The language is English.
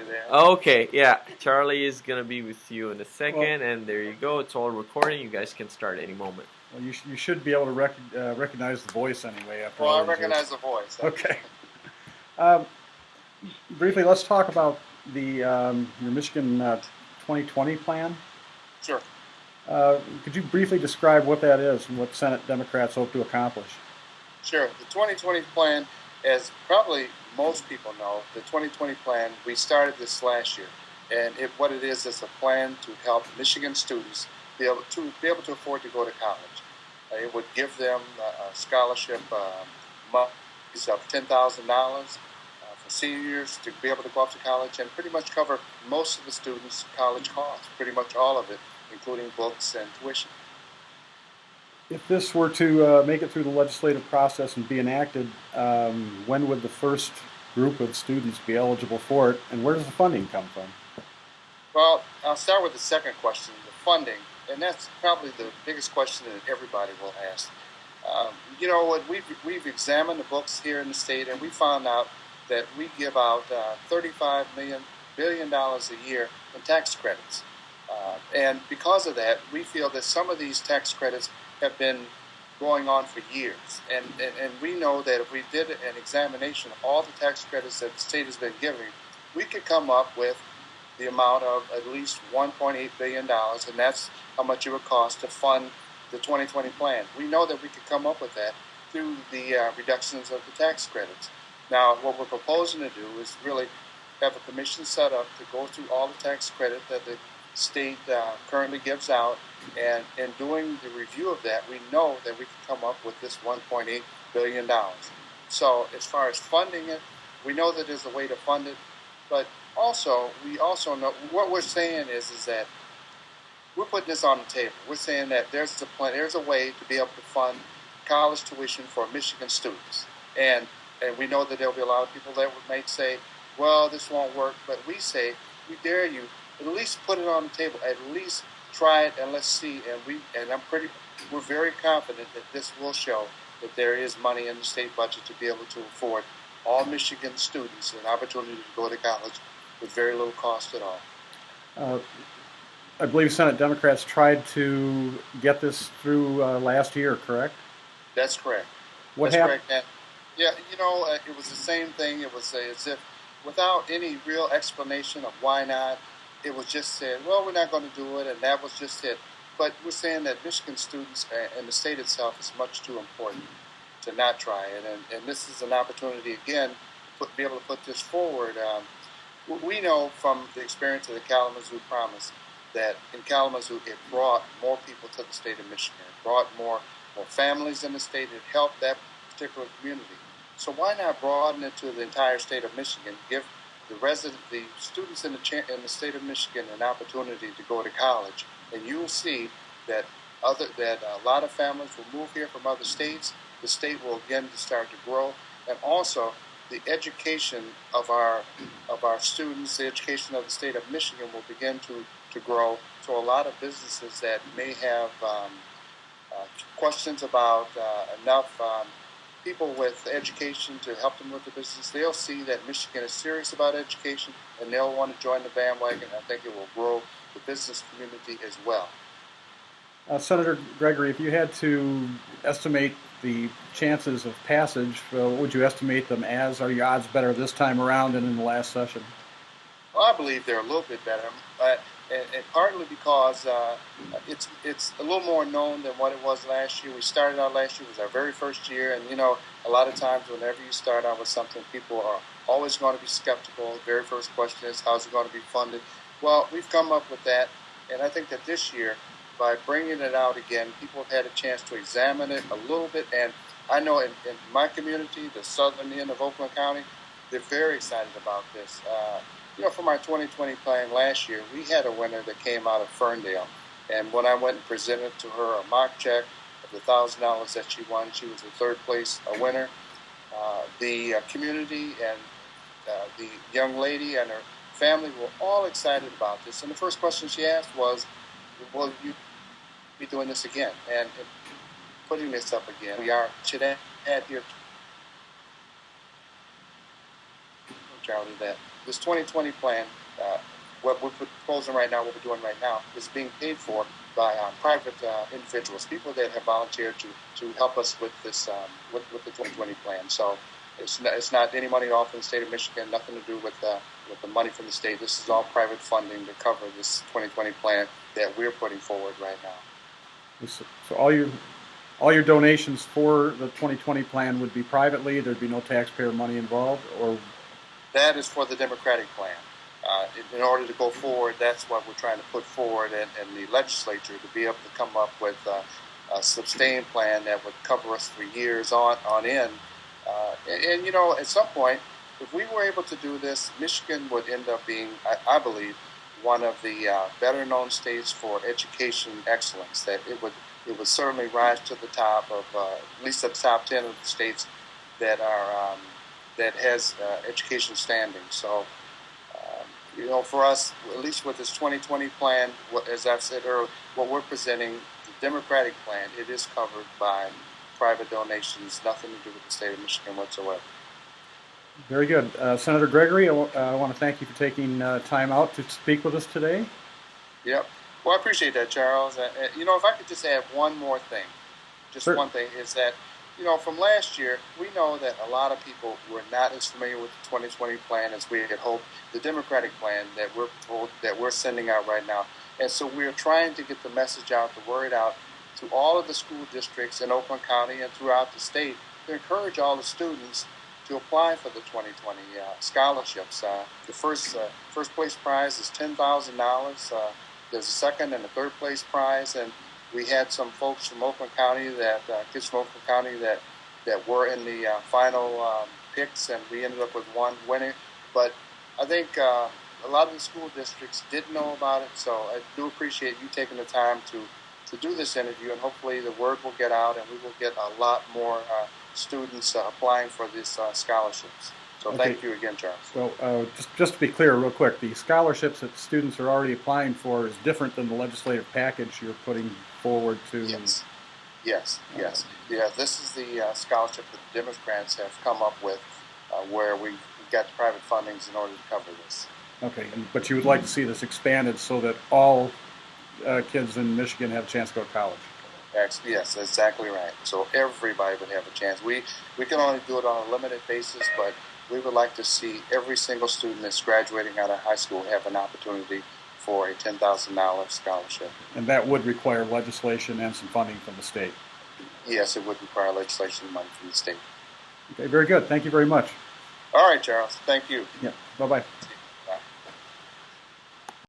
Charlie there. Okay, yeah. Charlie is gonna be with you in a second, and there you go. It's all recording. You guys can start any moment. Well, you should be able to recognize the voice anyway. After Well, all I these recognize years. the voice. Okay. Um, Briefly, let's talk about your Michigan 2020 plan. Sure. Could you briefly describe what that is and what Senate Democrats hope to accomplish? Sure. The 2020 plan, as probably most people know, the 2020 plan, we started this last year. And what it is a plan to help Michigan students be able to afford to go to college. It would give them a scholarship monies of $10,000 for seniors to be able to go off to college and pretty much cover most of the students' college costs, pretty much all of it, including books and tuition. If this were to make it through the legislative process and be enacted, when would the first group of students be eligible for it, and where does the funding come from? Well, I'll start with the second question, the funding, and that's probably the biggest question that everybody will ask. You know what? We've examined the books here in the state, and we found out that we give out $35 billion a year in tax credits, and because of that, we feel that some of these tax credits have been going on for years, and we know that if we did an examination of all the tax credits that the state has been giving, we could come up with the amount of at least $1.8 billion, and that's how much it would cost to fund the 2020 plan. We know that we could come up with that through the reductions of the tax credits. Now, what we're proposing to do is really have a commission set up to go through all the tax credit that the state currently gives out, and in doing the review of that, we know that we can come up with this $1.8 billion. So as far as funding it, we know that there's a way to fund it, but we also know what we're saying is that we're putting this on the table. We're saying that there's a plan, there's a way to be able to fund college tuition for Michigan students, and we know that there'll be a lot of people that might say, well, this won't work, but we say we dare you at least put it on the table, at least try it, and let's see. We're very confident that this will show that there is money in the state budget to be able to afford all Michigan students an opportunity to go to college with very little cost at all. I believe Senate Democrats tried to get this through last year, correct? That's correct. What happened? Correct. Yeah, it was the same thing. It was as if without any real explanation of why not, it was just said, well, we're not going to do it, and that was just it. But we're saying that Michigan students and the state itself is much too important to not try it, and this is an opportunity, again, to be able to put this forward. We know from the experience of the Kalamazoo Promise that in Kalamazoo it brought more people to the state of Michigan. It brought more families in the state. It helped that particular community. So why not broaden it to the entire state of Michigan, give the students in the state of Michigan an opportunity to go to college, and you'll see that a lot of families will move here from other states. The state will again start to grow, and also the education of our students, the education of the state of Michigan will begin to grow. So a lot of businesses that may have questions about enough people with education to help them with the business, they'll see that Michigan is serious about education, and they'll want to join the bandwagon. I think it will grow the business community as well. Senator Gregory, if you had to estimate the chances of passage, what would you estimate them as? Are your odds better this time around than in the last session? Well, I believe they're a little bit better, and partly because it's a little more known than what it was last year. We started out last year, it was our very first year, and a lot of times whenever you start out with something, people are always going to be skeptical. The very first question is, how's it going to be funded? Well, we've come up with that, and I think that this year, by bringing it out again, people have had a chance to examine it a little bit, and I know in my community, the southern end of Oakland County, they're very excited about this. From our 2020 plan last year, we had a winner that came out of Ferndale, and when I went and presented to her a mock check of the $1,000 that she won, she was the third place winner. The community and the young lady and her family were all excited about this, and the first question she asked was, will you be doing this again and putting this up again? We should add here, Charlie, that this 2020 plan, what we're proposing right now, what we're doing right now, is being paid for by private individuals, people that have volunteered to help us with this with the 2020 plan. So it's not any money off in the state of Michigan, nothing to do with the money from the state. This is all private funding to cover this 2020 plan that we're putting forward right now. So all your donations for the 2020 plan would be privately. There'd be no taxpayer money involved, or that is for the Democratic plan. In order to go forward, that's what we're trying to put forward in the legislature, to be able to come up with a sustained plan that would cover us for years on end. And you know, at some point, if we were able to do this, Michigan would end up being, I believe, one of the better known states for education excellence. That it would certainly rise to the top of at least the top 10 of the states that are that has education standing. So, you know, for us, at least with this 2020 plan, as I've said earlier, what we're presenting, the Democratic plan, it is covered by private donations, nothing to do with the state of Michigan whatsoever. Very good. Senator Gregory, I want to thank you for taking time out to speak with us today. Yep. Well, I appreciate that, Charles. You know, if I could just add one more thing, just Sure. one thing, is that, you know, from last year, we know that a lot of people were not as familiar with the 2020 plan as we had hoped, the Democratic plan that we're sending out right now. And so we're trying to get the message out, the word out to all of the school districts in Oakland County and throughout the state to encourage all the students to apply for the 2020 scholarships. The first place prize is $10,000. There's a second and a third place prize, and we had some folks from Oakland County kids from Oakland County that were in the final picks, and we ended up with one winner. But I think a lot of the school districts didn't know about it, so I do appreciate you taking the time to do this interview, and hopefully the word will get out, and we will get a lot more students applying for these scholarships. So Okay. Thank you again, Charles. So just to be clear, real quick, the scholarships that students are already applying for is different than the legislative package you're putting forward to. Yes. Yeah, this is the scholarship that the Democrats have come up with, where we got the private fundings in order to cover this. Okay, but you would like to see this expanded so that all kids in Michigan have a chance to go to college. Yes, exactly right. So everybody would have a chance. We can only do it on a limited basis, but we would like to see every single student that's graduating out of high school have an opportunity for a $10,000 scholarship. And that would require legislation and some funding from the state. Yes, it would require legislation and money from the state. Okay, very good. Thank you very much. All right, Charles. Thank you. Yeah, bye-bye.